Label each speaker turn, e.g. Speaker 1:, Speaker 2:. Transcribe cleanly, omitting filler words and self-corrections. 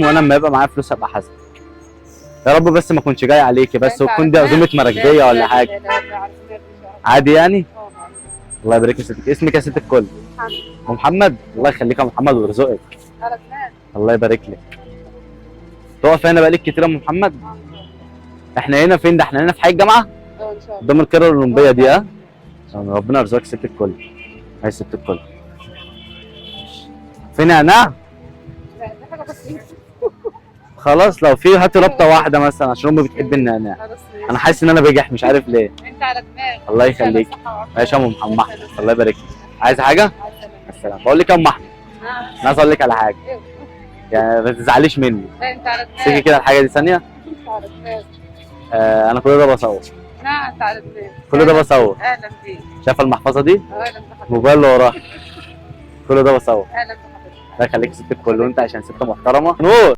Speaker 1: وانا لما يبقى معايا فلوس ابقى حاسب. يا رب بس ما اكونش جاي عليكي بس، وتكون دي عزومه مراكبيه ولا حاجه. عادي يعني. الله يبارك لك يا ستك. اسمك يا ست الكل؟ محمد. الله يخليك يا محمد ويرزقك. الله يبارك لك. تقف هنا بقالك كتير يا ام محمد؟ احنا هنا فين ده؟ احنا هنا في حي الجامعه؟
Speaker 2: ان شاء الله.
Speaker 1: قدام القريه الاولمبيه دي. ها؟ ربنا يرزقك ست الكل. هاي ست الكل. فين نعناع؟
Speaker 2: لا دي حاجه بسيطه.
Speaker 1: خلاص لو في هاتي رابطه واحده مثلا عشان امي بتحب النعناع.
Speaker 2: خلاص
Speaker 1: انا حاسس ان انا بجح مش عارف ليه.
Speaker 2: انت على دماغك.
Speaker 1: الله يخليك. ماشي يا ام محمد. الله يبارك لك. عايز حاجه؟ السلام. بقول لك يا ام احمد، انا عايز اقول لك على حاجه يعني ما تزعليش مني.
Speaker 2: لا انت على دماغك.
Speaker 1: تيجي كده الحاجه دي ثانيه.
Speaker 2: انت على دماغك.
Speaker 1: انا كل ده بصور.
Speaker 2: لا انت على دماغك.
Speaker 1: كل ده بصور.
Speaker 2: اهلا بيك.
Speaker 1: شايفه المحفظه دي؟
Speaker 2: اهلا بحضرتك.
Speaker 1: الموبايل اللي وراها. كل ده بصور.
Speaker 2: اهلا بحضرتك.
Speaker 1: الله يخليك ست الكل، وانت عشان ست محترمه نور.